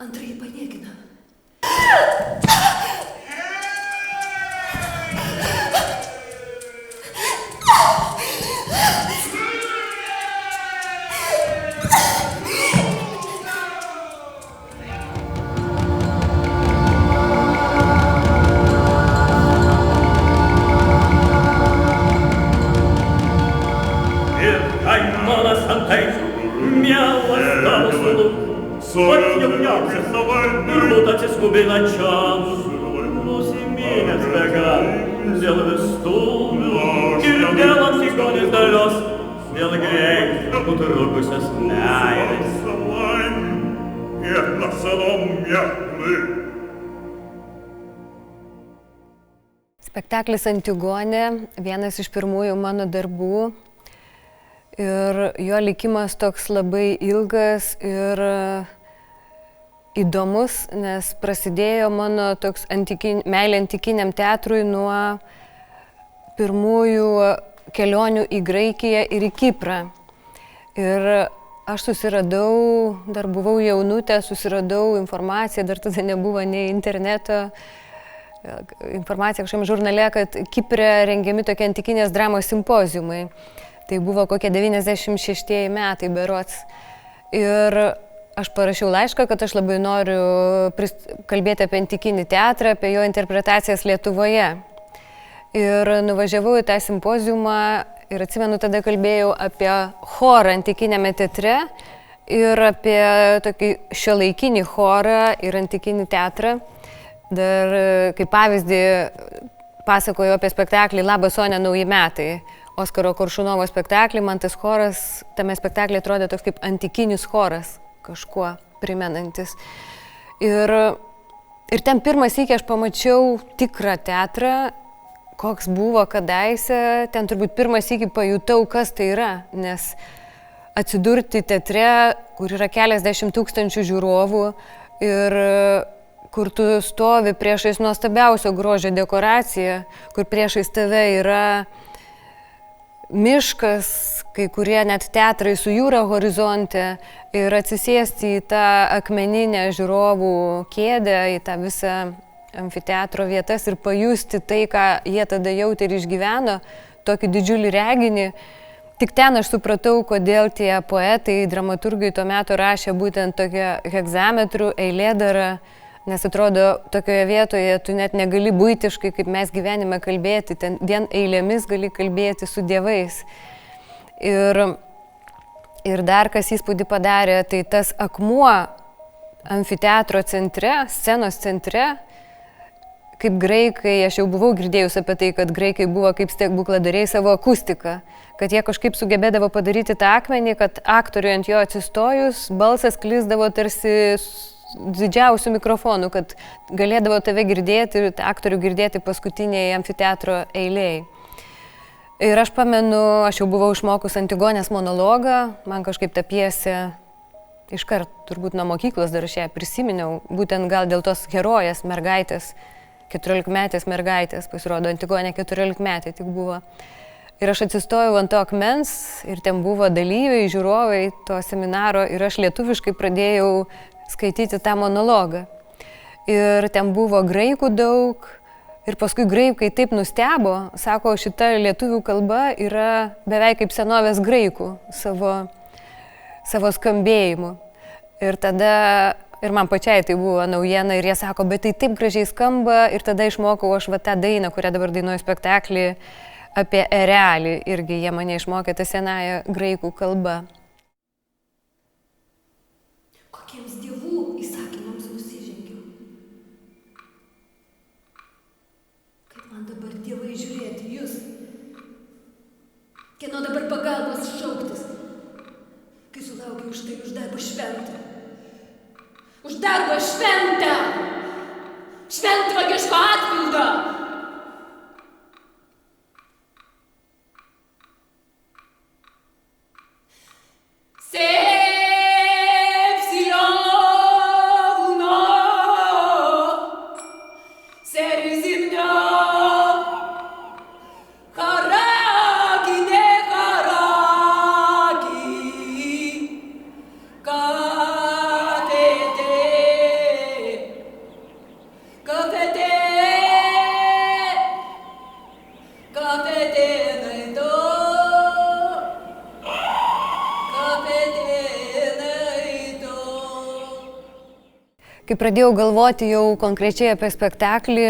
Antrąjį paniekina. Turbūt atsiskubina čiams, nusiminęs bega, dėl vestuvių ir dėl Antigonės dalios, dėl greit nutrukusios meilės. Spektaklis Antigonė vienas iš pirmųjų mano darbų ir jo likimas toks labai ilgas ir įdomus, nes prasidėjo mano toks meilė antikiniam teatrui nuo pirmųjų kelionių į Graikiją ir į Kiprą. Ir aš susiradau, dar buvau jaunutė, susiradau informaciją, dar tada nebuvo nei interneto, informacija kažkam žurnale, kad Kipre rengiami tokie antikinės dramos simpoziumai. Tai buvo kokie 96 metai berods. Ir aš parašiau laišką, kad aš labai noriu kalbėti apie antikinį teatrą, apie jo interpretacijas Lietuvoje. Ir nuvažiavau į tą simpoziumą ir atsimenu, tada kalbėjau apie chorą antikinėme teatre ir apie tokį šiuolaikinį chorą ir antikinį teatrą. Dar kaip pavyzdį pasakojau apie spektaklį Labas Sonia nauji metai. Oskaro Koršunovo spektaklį, man tas choras, tame spektaklyje atrodė toks kaip antikinis choras, kažkuo primenantis. Ir ten pirmas sykį aš pamačiau tikrą teatrą, koks buvo kadaise, ten turbūt pirmas sykį pajutau, kas tai yra, nes atsidurti teatre, kur yra keliasdešimt tūkstančių žiūrovų ir kur tu stovi priešais nuostabiausio grožio dekoraciją, kur priešais tave yra miškas, kai kurie net teatrai su jūra horizonte ir atsisėsti į tą akmeninę žiūrovų kėdę, į tą visą amfiteatro vietas ir pajusti tai, ką jie tada jautė ir išgyveno, tokį didžiulį reginį. Tik ten aš supratau, kodėl tie poetai, dramaturgai tuo metu rašė būtent tokią hegzametrų eilėdarą, nes atrodo, tokioje vietoje tu net negali buitiškai, kaip mes gyvenime kalbėti, ten vien eilėmis gali kalbėti su dievais. Ir dar kas įspūdį padarė, tai tas akmuo amfiteatro centre, scenos centre, kaip graikai, aš jau buvau girdėjus apie tai, kad graikai buvo kaip stebukladariai savo akustiką, kad jie kažkaip sugebėdavo padaryti tą akmenį, kad aktoriui ant jo atsistojus, balsas klysdavo tarsi didžiausių mikrofonų, kad galėdavo tave girdėti ir aktorių girdėti paskutiniai amfiteatro eilėjai. Ir aš pamenu, aš jau buvau išmokus Antigonės monologą, man kažkaip ta pjesė iškart, turbūt nuo mokyklos dar aš ją prisiminiau, būtent gal dėl tos herojės, mergaitės, 14-metės mergaitės, pasirodo, Antigonė 14-metė tik buvo. Ir aš atsistojau ant to akmens ir ten buvo dalyviai, žiūrovai to seminaro ir aš lietuviškai pradėjau skaityti tą monologą. Ir ten buvo graikų daug ir paskui graikai taip nustebo, sako, šita lietuvių kalba yra beveik kaip senovės graikų savo skambėjimu. Ir tada, ir man pačiai tai buvo naujiena ir jie sako, bet tai taip gražiai skamba ir tada išmokau aš va tą dainą, kurią dabar dainuoju spektaklį apie erelį, irgi jie mane išmokė tą senąją graikų kalbą. Kokiems dievų įsakymams nusižengiau? Kaip man dabar dievai žiūrėti jūs? Kieno dabar pagalbos šauktis? Kai sulaukiu už tai už darbą šventą. Už darbą šventą! Šventvagiško atpildo! Te kai pradėjau galvoti jau konkrečiai apie spektaklį,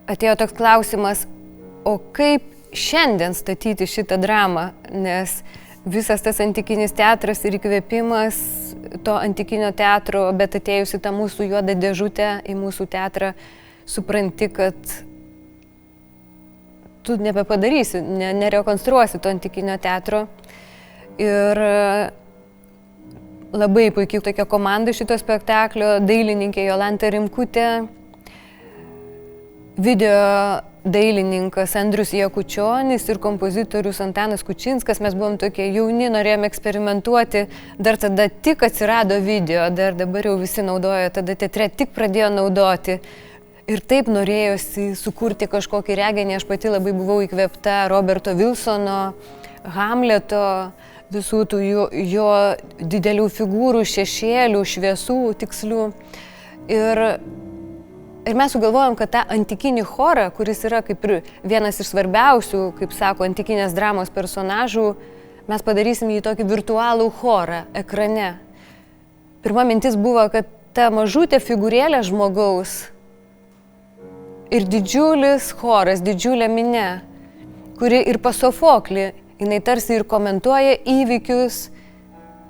atėjo toks klausimas, o kaip šiandien statyti šitą dramą, nes visas tas antikinis teatras ir įkvėpimas to antikinio teatro, bet atėjus į tą mūsų juodą dėžutę, į mūsų teatrą, supranti, kad tu nebepadarysi, nerekonstruosi to antikinio teatro. Ir labai puikiai tokia komanda šito spektaklio, dailininkė Jolanta Rimkutė, video dailininkas Andrius Jakučionis ir kompozitorius Antanas Kučinskas. Mes buvom tokie jauni, norėjome eksperimentuoti, dar tada tik atsirado video, dar dabar jau visi naudojo, tada teatre tik pradėjo naudoti. Ir taip norėjosi sukurti kažkokį reginį, aš pati labai buvau įkvėpta Roberto Wilsono, Hamleto, visų tų jo didelių figūrų, šešėlių, šviesų, tikslių. Ir mes sugalvojom, kad tą antikinį chorą, kuris yra kaip ir vienas iš svarbiausių, kaip sako, antikinės dramos personažų, mes padarysim jį tokį virtualų chorą ekrane. Pirma mintis buvo, kad ta mažutė figūrėlė žmogaus ir didžiulis choras, didžiulė minia, kuri ir pas Sofoklį, jinai tarsi ir komentuoja įvykius,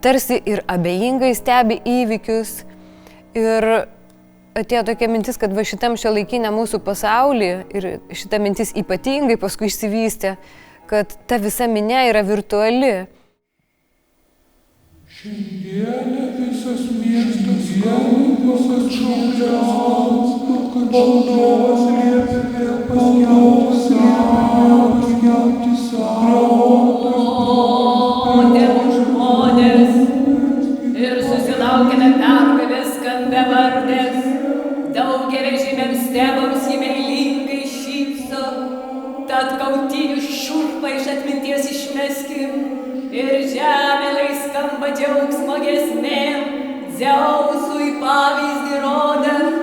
tarsi ir abejingai stebi įvykius. Ir atėjo tokia mintis, kad va šitam šiuolaikiniam mūsų pasauly, ir šita mintis ypatingai paskui išsivystė, kad ta visa minia yra virtuali. Šiandieną visas miestas kalbos atšaukiamas, kad valdovas liepia vėl paskelbti žmonės ir susilaukime pergalės skambia vardės. Daugelį žymėms stebams jį meilingai šypso, tad kautynių šiurpą iš atminties išmeskim ir žemėlai skamba džiaugsmo giesmėm, Dzeusui pavyzdį rodant.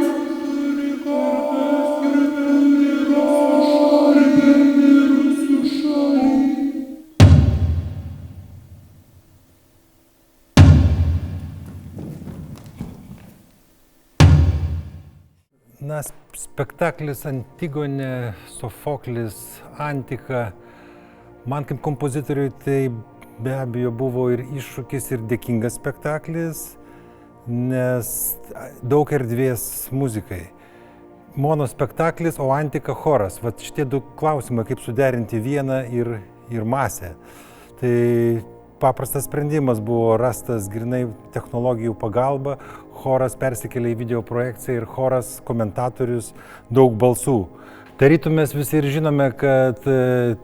Na, spektaklis Antigonė, Sofoklis, Antika, man kaip kompozitoriui tai be abejo buvo ir iššūkis, ir dėkingas spektaklis, nes daug erdvės muzikai. Monospektaklis, o Antika choras. Vat šitie du klausimai, kaip suderinti vieną ir masę. Tai paprastas sprendimas buvo rastas grynai technologijų pagalba, choras persikėlė į video projekciją ir choras, komentatorius, daug balsų. Tarytum mes visi ir žinome, kad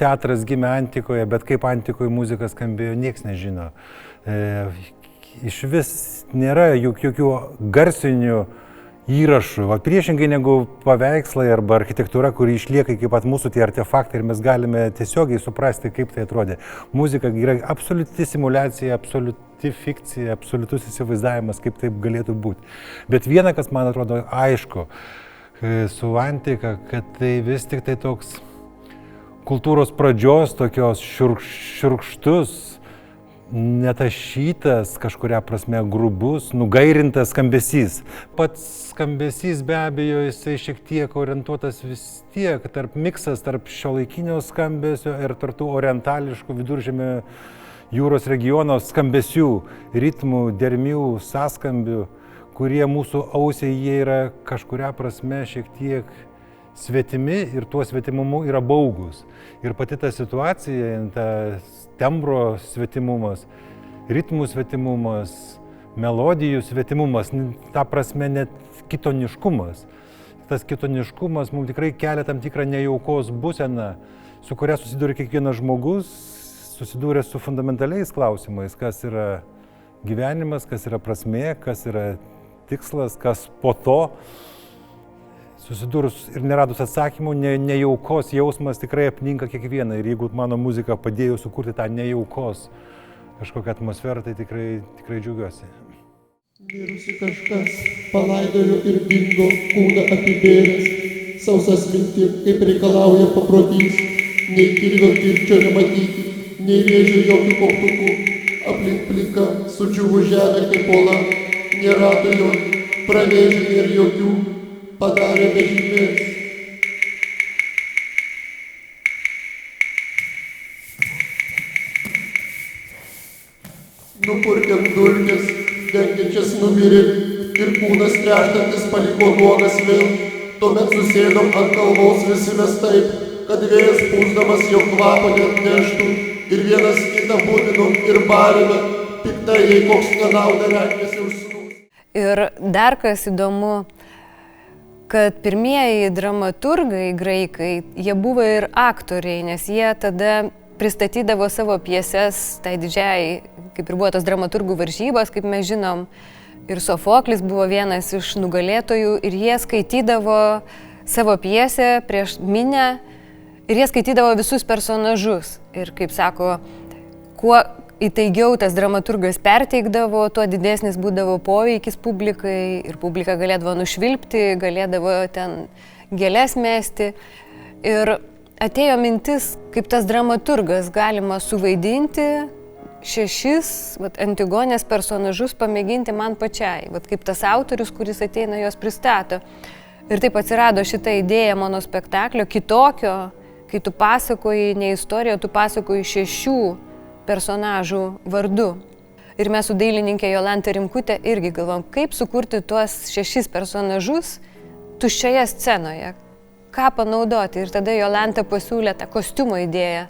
teatras gimė Antikoje, bet kaip Antikoje muzika skambėjo, nieks nežino. Iš vis nėra jokių garsinių įrašų, o priešingai negu paveikslai arba architektūra, kuri išlieka kaip pat mūsų tie artefaktai ir mes galime tiesiogiai suprasti, kaip tai atrodė. Muzika yra absoliuti simulacija, absoliuti fikcija, absoliutus įsivaizdavimas, kaip taip galėtų būti. Bet viena, kas man atrodo aišku su Antika, kad tai vis tik tai toks kultūros pradžios, tokios šiurkštus, netašytas, kažkuria prasme grubus, nugairintas skambesys. Pats skambesys be abejo, jisai šiek tiek orientuotas vis tiek tarp miksas, tarp šiuolaikinio skambesio ir tarp tų orientališkų Viduržemio jūros regiono skambesių, ritmų, dermių, sąskambių, kurie mūsų ausiai jie yra kažkuria prasme šiek tiek svetimi ir tuo svetimumu yra baugus. Ir pati ta situacija, tas tembro svetimumas, ritmų svetimumas, melodijų svetimumas, ta prasme net kitoniškumas. Tas kitoniškumas mums tikrai kelia tam tikrą nejaukos būseną, su kuria susiduria kiekvienas žmogus, susiduria su fundamentaliais klausimais, kas yra gyvenimas, kas yra prasmė, kas yra tikslas, kas po to. Susidūrus ir neradus atsakymų, nejaukos jausmas tikrai apninka kiekvieną. Ir jeigu mano muzika padėjo sukurti tą nejaukos kažkokią atmosferą, tai tikrai džiaugiuosi. Mirusi kažkas palaidojo ir dingo, kūną apibėręs, sausas mintim, kaip reikalauja paprotys, nei kirvio kirčio nematyti, nei rėžio jokių koptukų, aplink plika, sudžiuvo žemė kaip uola, nerado jo, pranešė ir jokių, padarė be žymės. Nupurtėm dulkės, dengiančias numirėlį ir kūnas treštantis paliko nuogas vėl. Tuomet susėdom ant kalvos visi mes taip, kad vėjas pūsdamas jo kvapą neatneštų ir vienas kitą būtinom ir barėme, piktai jei koks nenauda rengėsi užsnūs. Ir dar kas įdomu, kad pirmieji dramaturgai graikai, jie buvo ir aktoriai, nes jie tada pristatydavo savo pjeses tai didžiai, kaip ir buvo tos dramaturgų varžybos, kaip mes žinom. Ir Sofoklis buvo vienas iš nugalėtojų ir jie skaitydavo savo pjesę prieš minią ir jie skaitydavo visus personažus. Ir kaip sako, kuo įtaigiau tas dramaturgas perteikdavo, tuo didesnis būdavo poveikis publikai ir publika galėdavo nušvilpti, galėdavo ten gėles mesti. Ir atėjo mintis, kaip tas dramaturgas galima suvaidinti 6 Antigonės personažus pamėginti man pačiai, kaip tas autorius, kuris ateina, jos pristato. Ir taip atsirado šita idėja mano spektaklio kitokio, kai tu pasakoji ne istoriją, tu pasakoji 6 personažų vardu. Ir mes su dailininkė Jolanta Rimkutė irgi galvom, kaip sukurti tuos 6 personažus tuščioje scenoje, ką panaudoti. Ir tada Jolanta pasiūlė tą kostiumo idėją,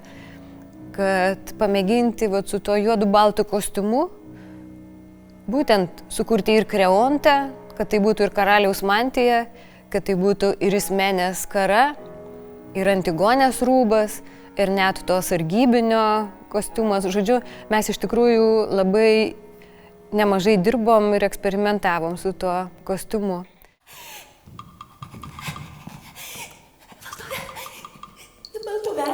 kad pamėginti su tuo juodu baltu kostiumu, būtent sukurti ir Kreontą, kad tai būtų ir karaliaus mantija, kad tai būtų ir Ismenės skara, ir Antigonės rūbas, ir net to sargybinio kostiumas. Žodžiu, mes iš tikrųjų labai nemažai dirbom ir eksperimentavom su tuo kostiumu. Valdove,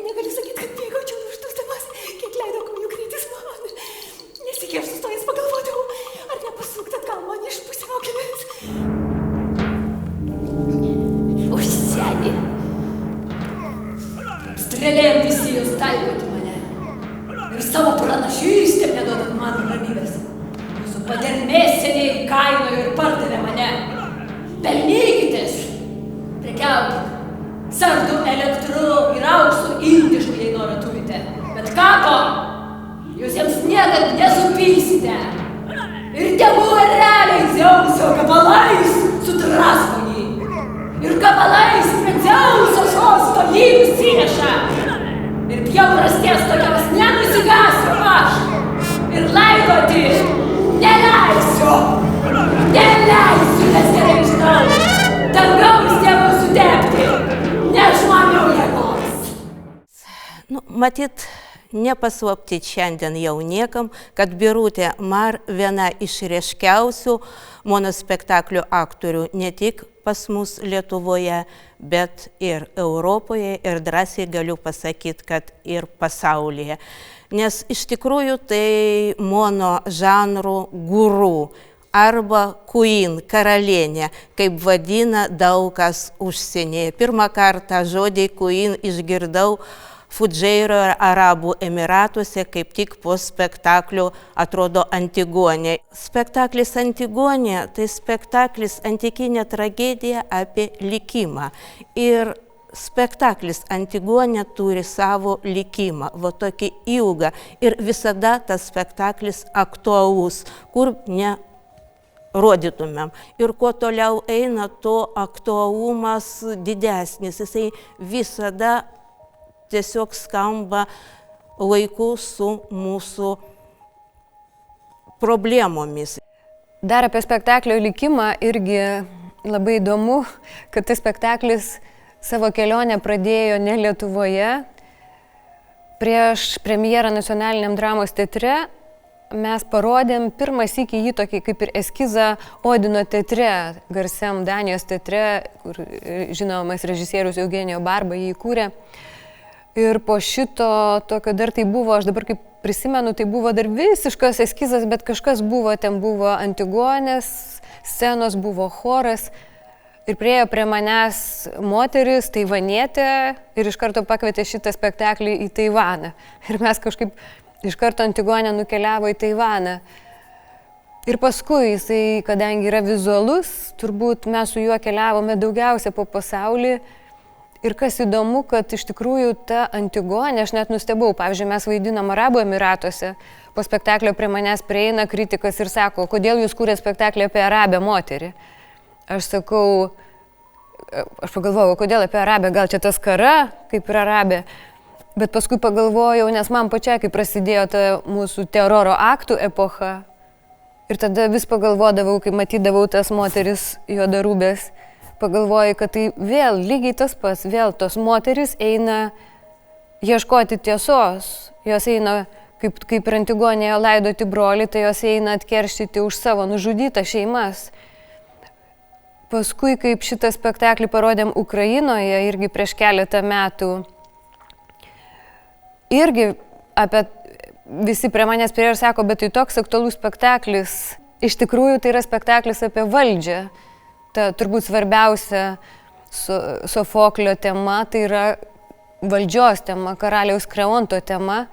negaliu sakyti, kad bėgau čia uždusdamas, kiek leido kojų greitis man. Nesikė aš sustojęs pagalvodavau, ar nepasukti atgal man iš pusiaukelės. Užsienį. Strėlėm visi jūs taikoti mane. Ir savo pranašystėm neduodat man ramybės. Jūsų padermės seniai kainojo ir pardavė mane. Pelnykitės, prekiaukit. Sardu elektru ir auksu indišku, jei norą turite. Bet kapo, jūs jiems niekad nesupysite. Ir tėvų ereliai Dzeuso gabalais sudrasko jį. Ir gabalais prie Dzeuso sosto jį nusineša. Ir bjaurasties tokios nenusigasiu aš. Ir laidoti neleisiu. Neleisiu, nes gerai žinau. Dangaus tėvų sutepti. Nežmonių jėgos. Matyt, nepaslapti šiandien jau niekam, kad Birutė Mar viena iš ryškiausių monospektaklių aktorių ne tik pas mus Lietuvoje, bet ir Europoje ir drąsiai galiu pasakyti, kad ir pasaulyje. Nes iš tikrųjų tai mono žanrų guru. Arba Queen, karalienė, kaip vadina daug kas užsienyje. Pirmą kartą žodį Queen išgirdau Fudžeiro ir Arabų Emiratuose, kaip tik po spektaklio atrodo Antigonė. Spektaklis Antigonė tai spektaklis antikinė tragedija apie likimą. Ir spektaklis Antigonė turi savo likimą, va tokį ilgą. Ir visada tas spektaklis aktualus, kur ne rodytumėm. Ir kuo toliau eina, to aktualumas didesnis. Jisai visada tiesiog skamba laiku su mūsų problemomis. Dar apie spektaklio likimą irgi labai įdomu, kad tas spektaklis savo kelionę pradėjo ne Lietuvoje. Prieš premjerą Nacionaliniam dramos teatre mes parodėm pirmą sykį jį tokį kaip ir eskizą Odino teatre, garsiam Danijos teatre, kur žinomas režisierius Eugenio Barba jį įkūrė. Ir po šito tokio dar tai buvo, aš dabar kaip prisimenu, tai buvo dar visiškas eskizas, bet kažkas buvo, ten buvo Antigonės, scenos buvo choras. Ir priėjo prie manęs moteris, taivanietė, ir iš karto pakvietė šitą spektaklį į Taivaną. Ir mes kažkaip iš karto Antigonė nukeliavo į Taivaną. Ir paskui jisai, kadangi yra vizualus, turbūt mes su juo keliavome daugiausia po pasaulį. Ir kas įdomu, kad iš tikrųjų ta Antigonė, aš net nustebau, pavyzdžiui, mes vaidinom Arabų Emiratuose, po spektaklio prie manęs prieina kritikas ir sako, kodėl jūs kūrėte spektaklį apie arabę moterį. Aš sakau, aš pagalvojau, kodėl apie arabę, gal čia tas kara, kaip ir arabė. Bet paskui pagalvojau, nes man pačiai, kai prasidėjo ta mūsų teroro aktų epocha, ir tada vis pagalvodavau, kai matydavau tas moteris juodarūbės, pagalvojau, kad tai vėl lygiai tas pats, vėl tos moteris eina ieškoti tiesos, jos eina, kaip ir Antigonėje laidoti brolį, tai jos eina atkeršyti už savo nužudytą šeimas. Paskui, kaip šitą spektaklį parodėm Ukrainoje, irgi prieš keletą metų, irgi apie visi prie manęs prie ir sako, bet tai toks aktualus spektaklis. Iš tikrųjų, tai yra spektaklis apie valdžią. Ta turbūt svarbiausia Sofoklio tema, tai yra valdžios tema, karaliaus Kreonto tema.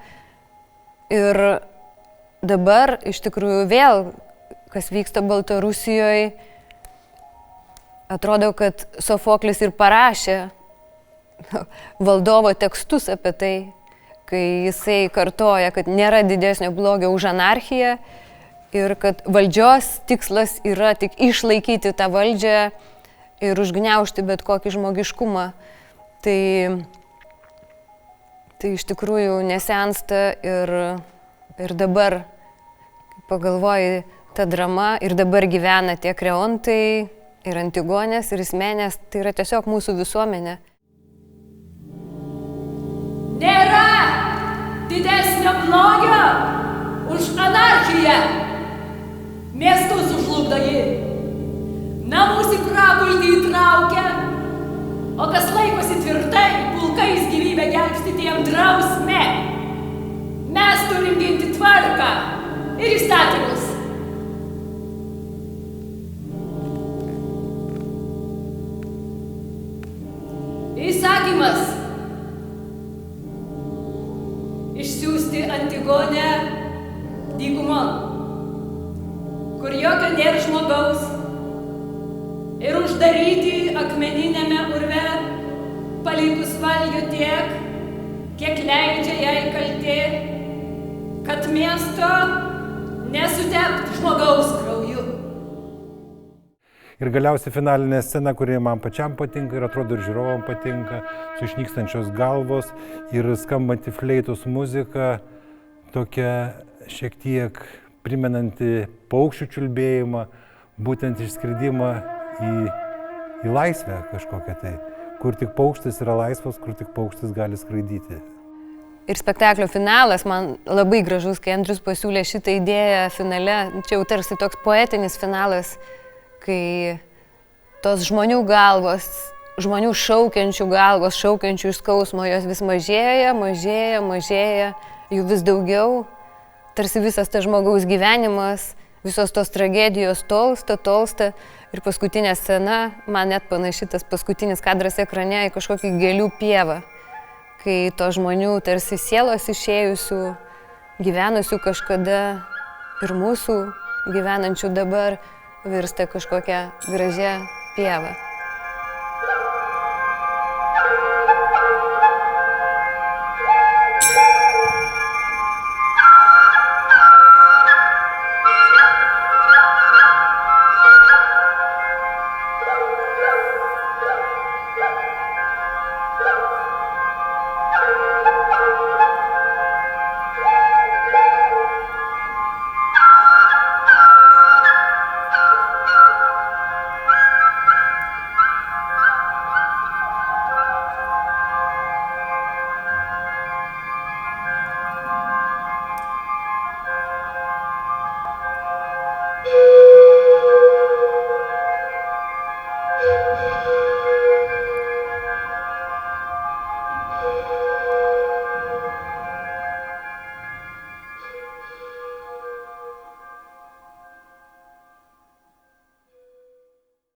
Ir dabar, iš tikrųjų, vėl, kas vyksta Baltarusijoje, atrodo, kad Sofoklis ir parašė valdovo tekstus apie tai, kai jisai kartoja, kad nėra didesnio blogio už anarchiją ir kad valdžios tikslas yra tik išlaikyti tą valdžią ir užgniaužti bet kokį žmogiškumą. Tai iš tikrųjų nesensta ir dabar, pagalvoji, ta drama ir dabar gyvena tie Kreontai ir Antigonės ir Ismenės, tai yra tiesiog mūsų visuomenė. Nėra didesnio blogio už anarchiją. Miestus sužlugdo ji, namus į prapultį įtraukia, o kas laikosi tvirtai, pulkais gyvybę gelbstyti jam drausmė. Mes turim ginti tvarką ir įstatymus. Įsakymas išsiųsti Antigonę dykumon, kur jokio nėra žmogaus, ir uždaryti akmeniniame urve, palikus valgio tiek, kiek leidžia jai kaltė, kad miesto nesutepti žmogaus krauju. Ir galiausiai finalinė scena, kuri man pačiam patinka ir atrodo ir žiūrovam patinka, su išnykstančios galvos ir skambanti fleitos muzika, tokia šiek tiek primenanti paukščių čiulbėjimą, būtent išskridimą į laisvę kažkokią tai, kur tik paukštis yra laisvas, kur tik paukštis gali skraidyti. Ir spektaklio finalas man labai gražus, kai Andrius pasiūlė šitą idėją finale, čia jau tarsi toks poetinis finalas, kai tos žmonių galvos, žmonių šaukiančių galvos, šaukiančių iš skausmo, jos vis mažėja, mažėja, mažėja, jų vis daugiau. Tarsi visas tas žmogaus gyvenimas, visos tos tragedijos tolsta, tolsta. Ir paskutinė scena, man net panaši tas paskutinis kadras ekrane į kažkokį gėlių pievą, kai to žmonių tarsi sielos išėjusių, gyvenusių kažkada ir mūsų gyvenančių dabar virsta kažkokia gražia pieva.